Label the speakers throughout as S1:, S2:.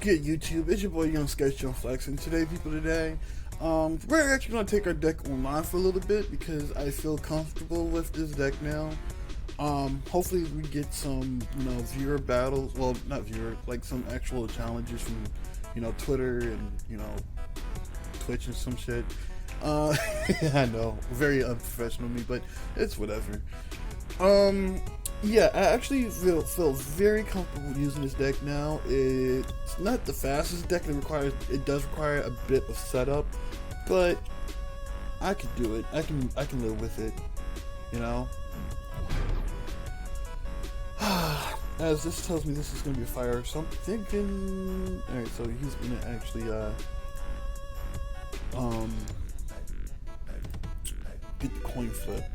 S1: good, YouTube? It's your boy Young Sketch-CGO Flex, and today, we're actually gonna take our deck online for a little bit because I feel comfortable with this deck now. Hopefully we get some, viewer battles. Well, not viewer, like some actual challenges from, Twitter and Twitch and some shit. I know, very unprofessional of me, but it's whatever. Yeah, I actually feel very comfortable using this deck now. It's not the fastest deck. It does require a bit of setup, but I could do it. I can live with it, As this tells me this is gonna be a fire, so I'm thinking. All right, so he's gonna actually get the coin flip.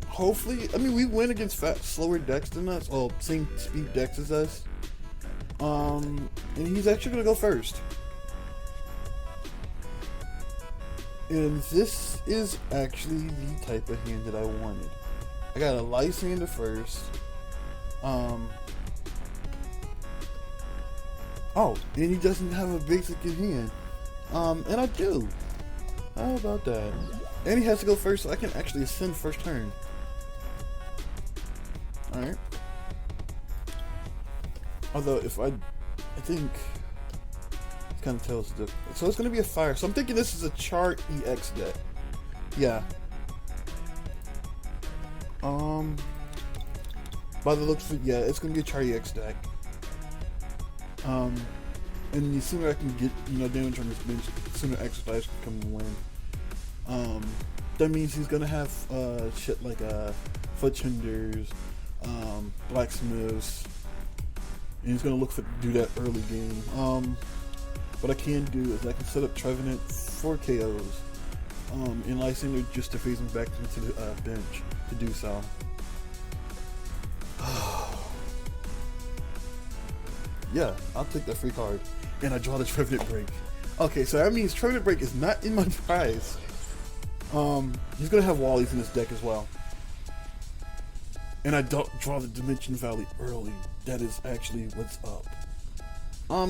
S1: Hopefully, I mean, we win against slower decks than us, well, same speed decks as us. And he's actually gonna go first. And this is actually the type of hand that I wanted. I got a Lysander first. Oh, and he doesn't have a basic in hand. And I do. How about that? And he has to go first, so I can actually ascend first turn. Alright. Although, I think it's kind of tells the. So it's going to be a fire. So I'm thinking this is a chart EX deck. Yeah. By the looks of it, yeah, it's going to be a chart EX deck. And the sooner I can get, damage on this bench, the sooner X-Flash can come and win. That means he's gonna have shit like Footchinders, Blacksmiths, and he's gonna look to do that early game. What I can do is I can set up Trevenant for KOs, and Lysander just to phase him back into the bench to do so. Yeah, I'll take that free card, and I draw the Trevenant Break. Okay, so that means Trevenant Break is not in my prize. He's gonna have Wallies in his deck as well. And I don't draw the Dimension Valley early. That is actually what's up.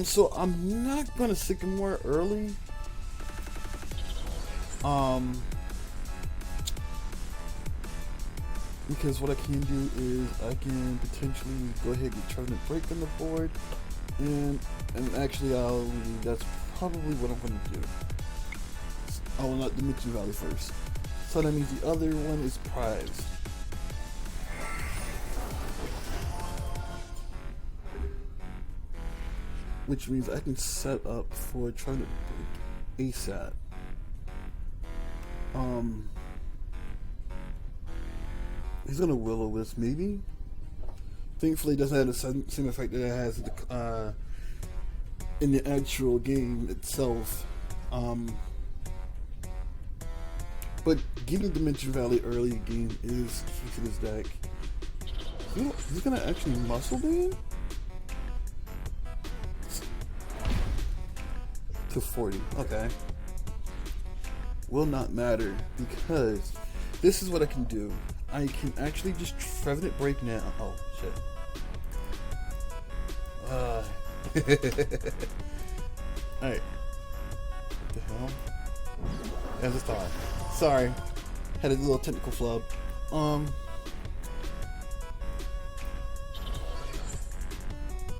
S1: So I'm not gonna Sycamore early. Because what I can do is I can potentially go ahead and get Trevenant Break on the board. And actually that's probably what I'm gonna do. I will not Dimension Valley first. So that means the other one is prized. Which means I can set up for trying to break ASAP. He's gonna Will-O-Wisp maybe. Thankfully it doesn't have the same effect that it has in the actual game itself. But getting Dimension Valley early game is key to this deck. He's gonna actually Muscle Beam? To 40, okay. Will not matter because this is what I can do. I can actually just Trevenant Break now. Oh, shit. Alright. What the hell? As a thought. Sorry, had a little technical flub.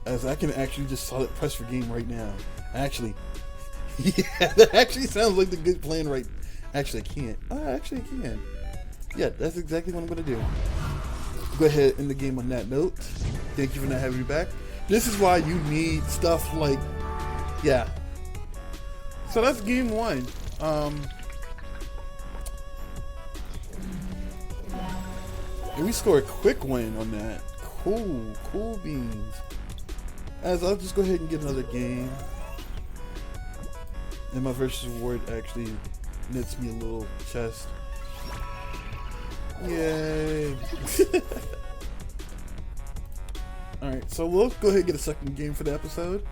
S1: As I can actually just solid press for game right now. Actually, yeah, that actually sounds like the good plan, right? Actually, I can't. Actually, I can. Yeah, that's exactly what I'm gonna do. Go ahead and end the game on that note. Thank you for not having me back. This is why you need stuff like, yeah. So that's game one. And we score a quick win on that. Cool beans. As I'll just go ahead and get another game. And my versus reward actually knits me a little chest. Yay. Alright, so we'll go ahead and get a second game for the episode.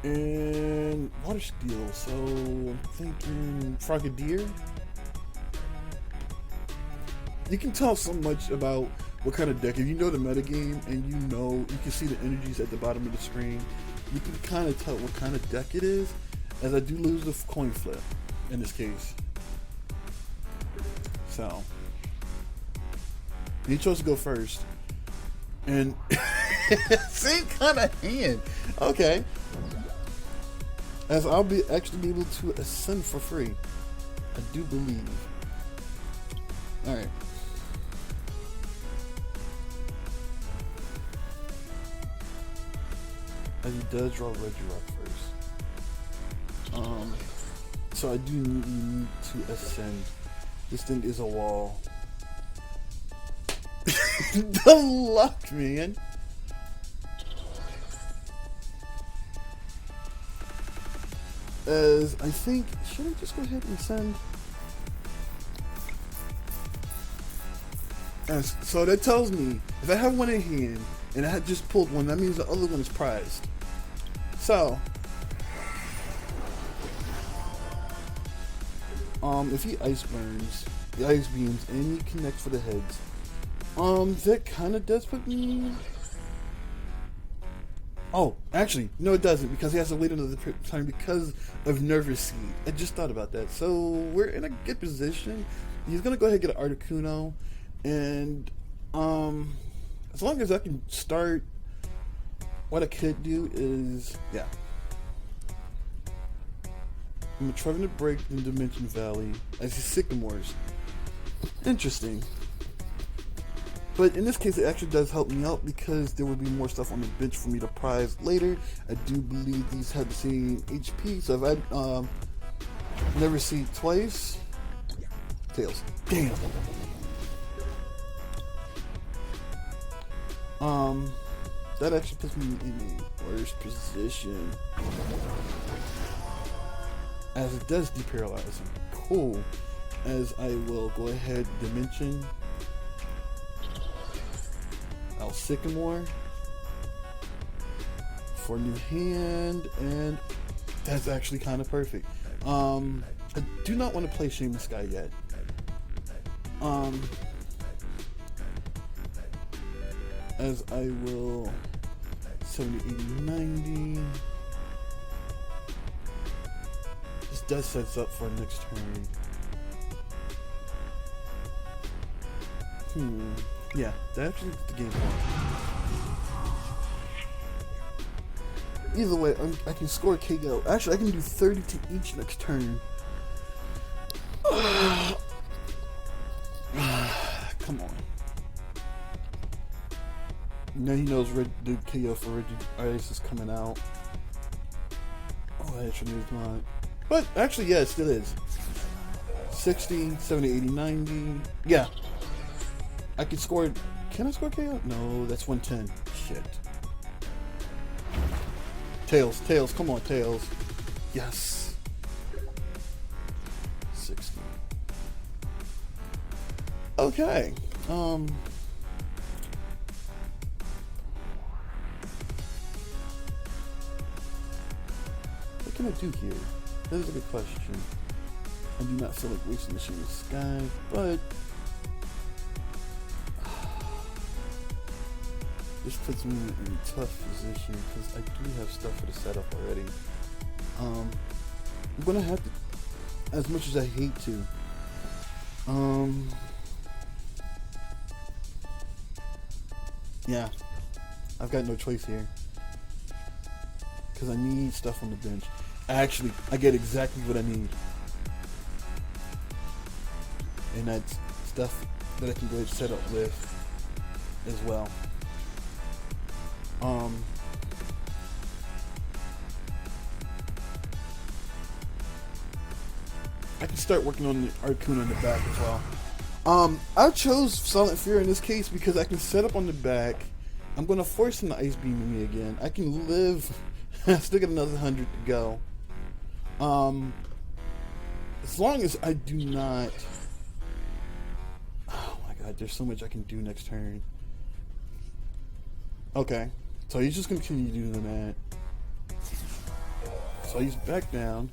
S1: And water steel, so I'm thinking Frogadier. You can tell so much about what kind of deck. If you know the metagame and you can see the energies at the bottom of the screen, you can kind of tell what kind of deck it is. As I do lose the coin flip in this case. So he chose to go first, and same kind of hand. Okay. As I'll be actually be able to ascend for free. I do believe. Alright. As he does draw Regirock first. So I do need to ascend. This thing is a wall. The luck, man. As I think, should I just go ahead and send? So that tells me if I have one in hand and I had just pulled one, that means the other one is prized. So, if he ice burns, the ice beams, and he connects for the heads, that kind of does put me. Oh, actually, no, it doesn't, because he has to wait another time because of Nervous Seed. I just thought about that. So we're in a good position. He's gonna go ahead and get an Articuno, and as long as I can start, what I could do is, yeah, I'm trying to break in Dimension Valley as his Sycamores. Interesting. But in this case, it actually does help me out because there will be more stuff on the bench for me to prize later. I do believe these have the same HP, so if I never see twice, Tails. Damn. That actually puts me in a worse position, as it does deparalyze him. Cool. As I will go ahead, Dimension Sycamore for new hand, and that's actually kind of perfect. I do not want to play Shameless Guy yet. As I will 70, 80, 90. This does set up for next turn. Yeah, that actually is the game plan. Either way, I can score a KO. Actually, I can do 30 to each next turn. Come on. Now he knows the KO for Regice is coming out. Oh, that actually is not. But actually, yeah, it still is. 60, 70, 80, 90. Yeah. I can score. Can I score KO? No, that's 110. Shit. Tails, come on, Tails. Yes. 60. Okay. What can I do here? That is a good question. I do not feel like wasting the Shameless Sky, but this puts me in a tough position because I do have stuff for the setup already. I'm gonna have to, as much as I hate to, yeah, I've got no choice here because I need stuff on the bench. Actually, I get exactly what I need, and that's stuff that I can go ahead and set up with as well. I can start working on the Articuno in the back as well. I chose Silent Fear in this case because I can set up on the back. I'm going to force him to Ice Beam me again. I can live. I still got another 100 to go. As long as I do not. Oh my god, there's so much I can do next turn. Okay, so he's just going to continue doing that. So he's back down.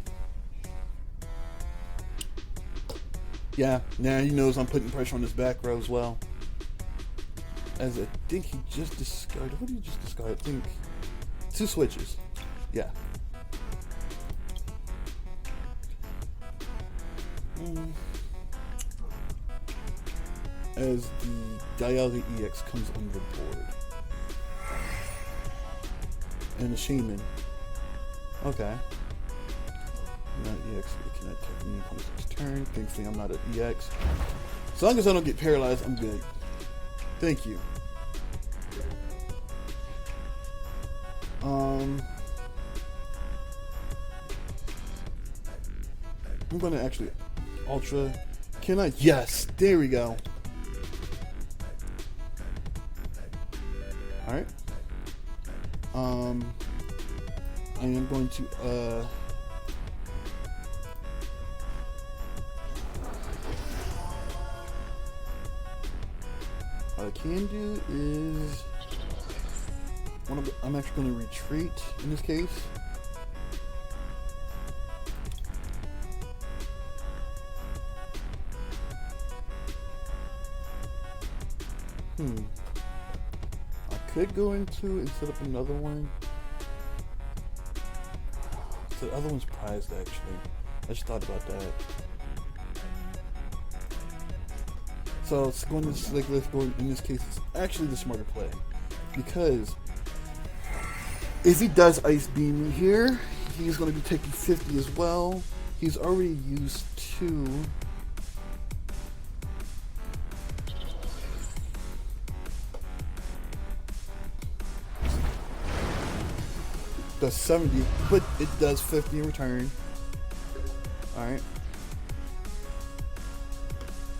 S1: Yeah, now he knows I'm putting pressure on his back row as well. as I think he just discarded. What did he just discard? I think 2 switches. Yeah. As the Dialga EX comes on the board. And the Shaman. Okay. Not EX, we can attack me on his turn. Thankfully, I'm not an EX. As long as I don't get paralyzed, I'm good. Thank you. I'm gonna actually Ultra. Can I? Yes, there we go. Alright. I am going to what I can do is I'm actually going to retreat in this case. I could go into and set up another one. The other one's prized actually. I just thought about that. So it's going to let's go in this case. It's actually the smarter play because if he does Ice Beam me here, he's going to be taking 50 as well. He's already used 2. Does 70, but it does 50 in return. Alright.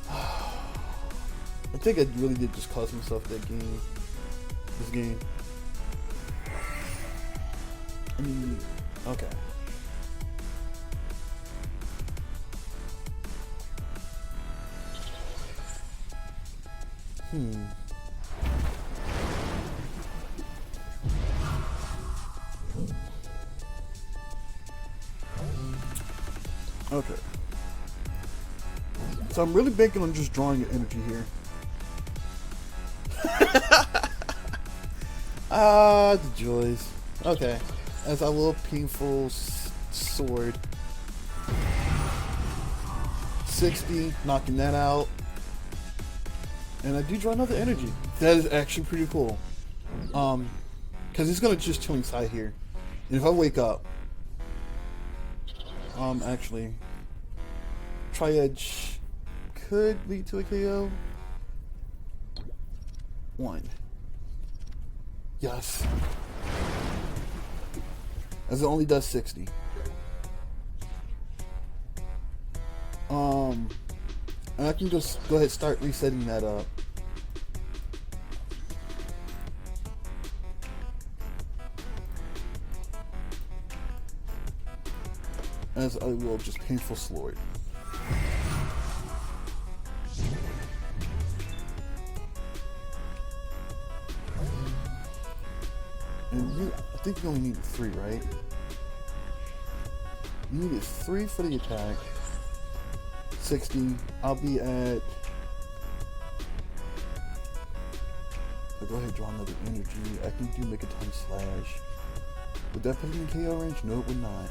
S1: I think I really did just cost myself that game. This game. I mean, okay. Okay. So I'm really banking on just drawing your energy here. Ah, the joys. Okay. As a little painful sword. 60, knocking that out. And I do draw another energy. That is actually pretty cool. Because he's gonna just chill inside here. And if I wake up, actually, Tri-Edge could lead to a KO. 1. Yes. As it only does 60. And I can just go ahead and start resetting that up. As I will just painful sword. And I think you only need 3, right? You needed 3 for the attack. 60. I'll be at. So go ahead and draw another energy. I can do make a time slash. Would that put him in KO range? No, it would not.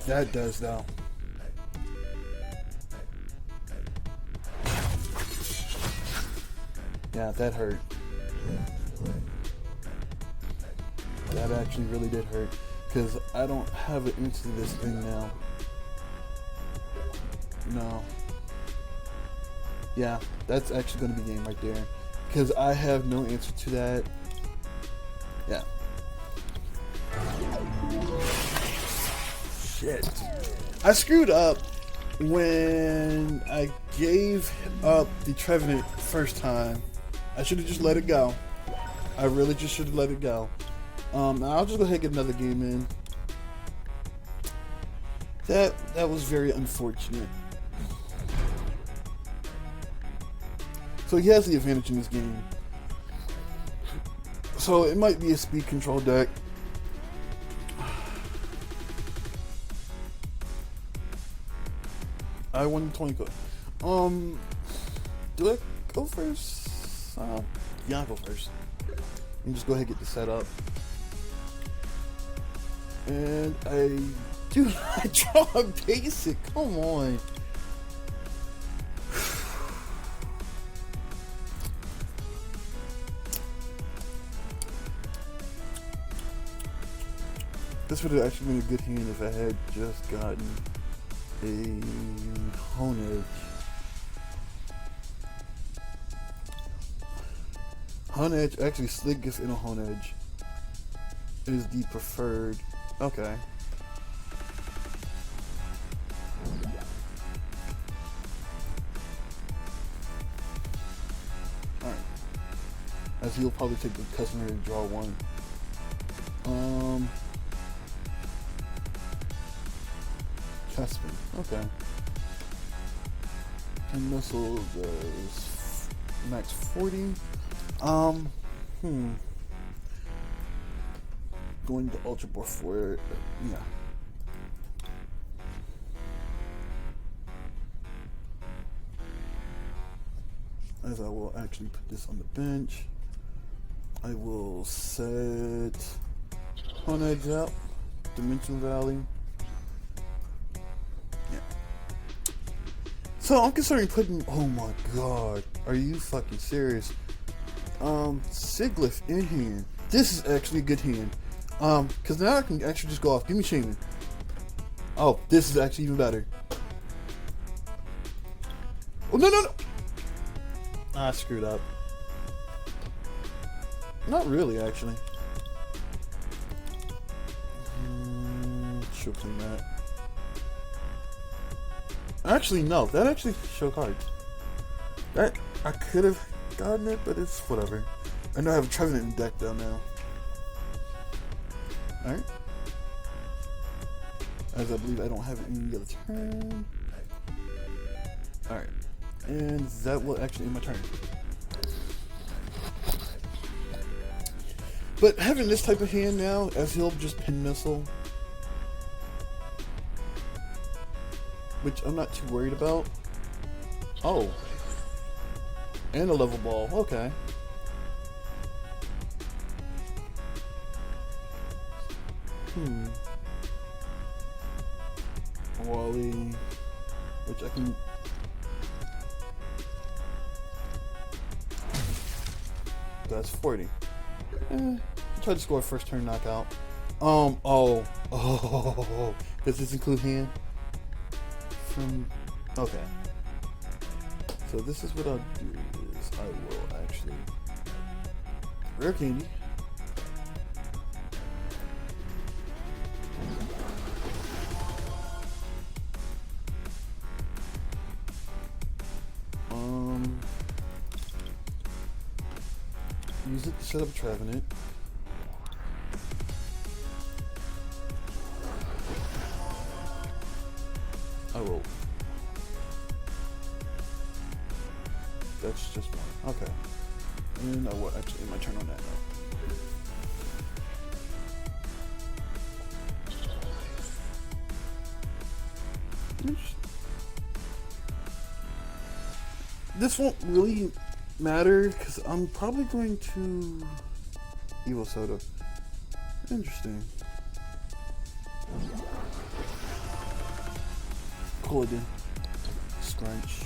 S1: That does though. Yeah, that hurt. That actually really did hurt. Because I don't have an answer to this thing now. No. Yeah, that's actually going to be game right there. Because I have no answer to that. Yeah. Shit. I screwed up when I gave up the Trevenant first time. I should have just let it go. I really just should have let it go. I'll just go ahead and get another game in. That was very unfortunate. So he has the advantage in this game. So it might be a speed control deck. I won 20 gold. Do I go first? Yeah, I'll go first. And just go ahead and get this set up. And dude, I draw a basic. Come on. This would have actually been a good hand if I had just gotten a hone edge. Hone edge, actually slick gets in a hone edge is the preferred. Okay. Alright. As he'll probably take the customer to draw one. Caspin. Okay. And missile does max 40. Going to Ultra Ball for it. Yeah. As I will actually put this on the bench, I will set Hone Edge out, Dimension Valley. Yeah. So I'm considering putting. Oh my god, are you fucking serious? Siglif in here. This is actually a good hand. Because now I can actually just go off. Give me Shaman. Oh, this is actually even better. Oh, no, no, no! I screwed up. Not really, actually. Show clean that. Actually, no. That actually show cards. That, I could have gotten it, but it's whatever. I know I have a Trevenant in deck though now. Alright. As I believe I don't have any other turn. Alright. And that will actually end my turn. But having this type of hand now, as he'll just pin missile, which I'm not too worried about. Oh. And a level ball. Okay. Wally, which I can. That's 40. Try to score first turn knockout. Oh. Does this include hand? Okay. So this is what I'll do is I will actually rare candy. Use it to set up Trevenant. I roll. That's just one. Okay. And I will actually end my turn on that note. This won't really matter because I'm probably going to Evil Soda. Interesting. Coolidin. Scrunch.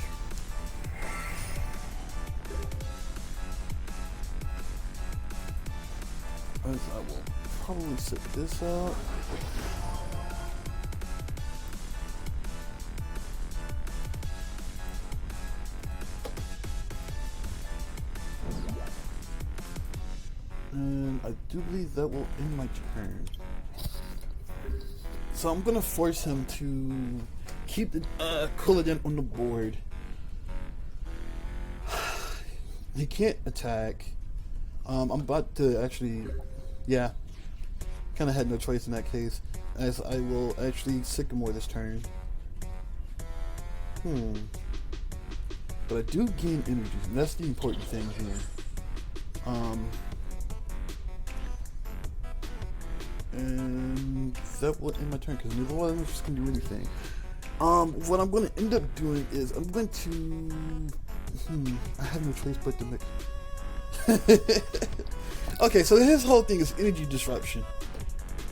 S1: As I will probably set this out. And I do believe that will end my turn. So I'm gonna force him to keep the Coolidin on the board. He can't attack. I'm about to actually, yeah, kind of had no choice in that case, as I will actually Sycamore this turn. But I do gain energies, and that's the important thing here. And that will end my turn because neither one of them just can do anything. What I'm going to end up doing is I'm going to I have no choice but to make. Okay, so his whole thing is energy disruption.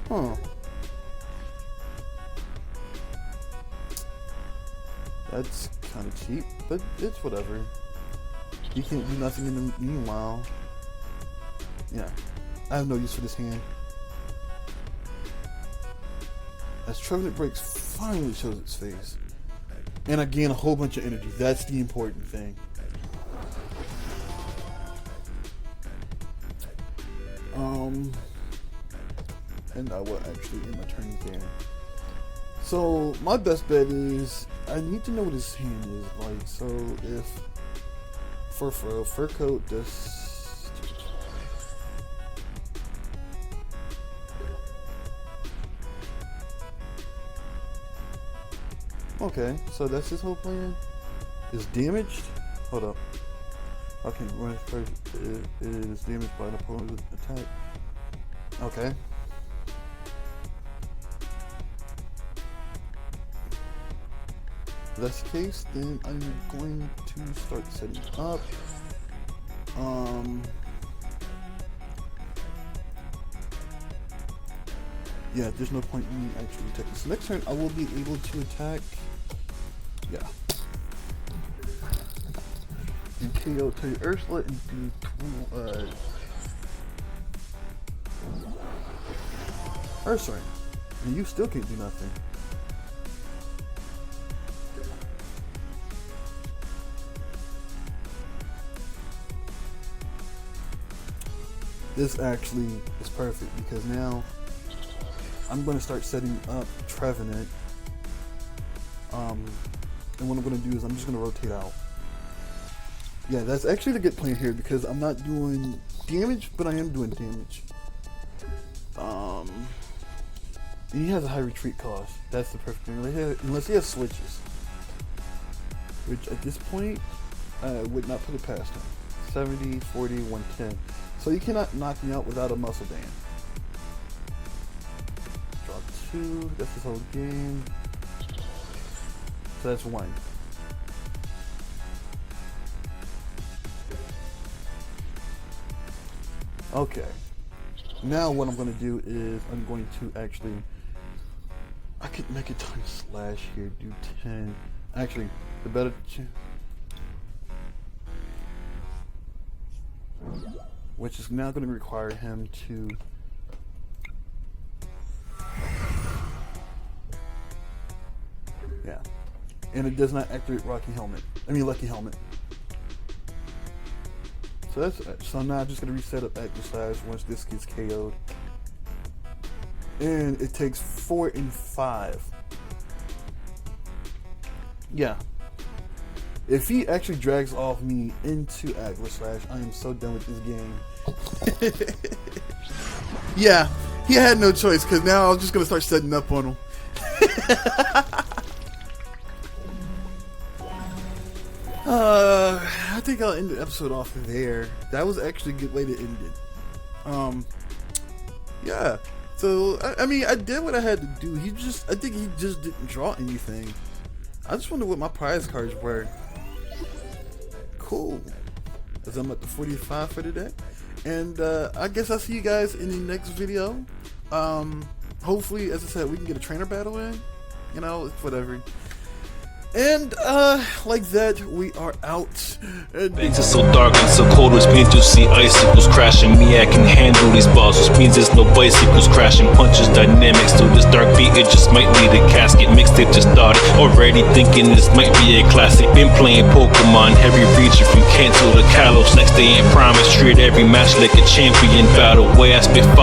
S1: Huh. That's kind of cheap, but it's whatever. You can't do nothing in the meanwhile. Yeah, I have no use for this hand. As Trevenant Breaks finally shows its face. And I gain a whole bunch of energy. That's the important thing. And I will actually end my turn there. So my best bet is I need to know what his hand is like. So if fur coat does. Okay, so that's his whole plan. Is damaged. Hold up. Okay, run first is damaged by an opponent's attack. Okay. If that's the case, then I'm going to start setting up. Yeah, there's no point in me actually attacking. So next turn I will be able to attack. Yeah. And KO to Ursula and do Ursula. And you still can't do nothing. This actually is perfect because now I'm going to start setting up Trevenant. And what I'm going to do is I'm just going to rotate out. Yeah, that's actually the good plan here because I'm not doing damage, but I am doing damage. And he has a high retreat cost. That's the perfect thing. Unless he has switches. Which at this point, I would not put it past him. 70, 40, 110. So you cannot knock me out without a muscle band. Draw 2, that's his whole game. So that's 1. Okay. Now what I'm going to do is I'm going to actually... I could make a time slash here, do 10. Actually, the better... Which is now going to require him to... Yeah. And it does not activate Lucky Helmet. So that's it. So now I'm just going to reset up Active Slash once this gets KO'd. And it takes 4 and 5. Yeah. If he actually drags off me into Active Slash, I am so done with this game. Yeah, he had no choice because now I'm just going to start setting up on him. I think I'll end the episode off there. That was actually a good way to end it. Yeah. So I mean, I did what I had to do. I think he just didn't draw anything. I just wonder what my prize cards were. Cool. As I'm at the 45 for today, and I guess I'll see you guys in the next video. Hopefully, as I said, we can get a trainer battle in. You know, it's whatever. And like that, we are out.
S2: Banks are so dark and so cold, which means you see icicles crashing. Me, I can handle these balls, which means there's no bicycles crashing. Punches dynamics to this dark beat, it just might need a casket. Mixtape just started, already thinking this might be a classic. Been playing Pokemon, heavy reacher from Kanto to Kalos. Next day in Promise, treat every match like a champion battle. Way I spit fire.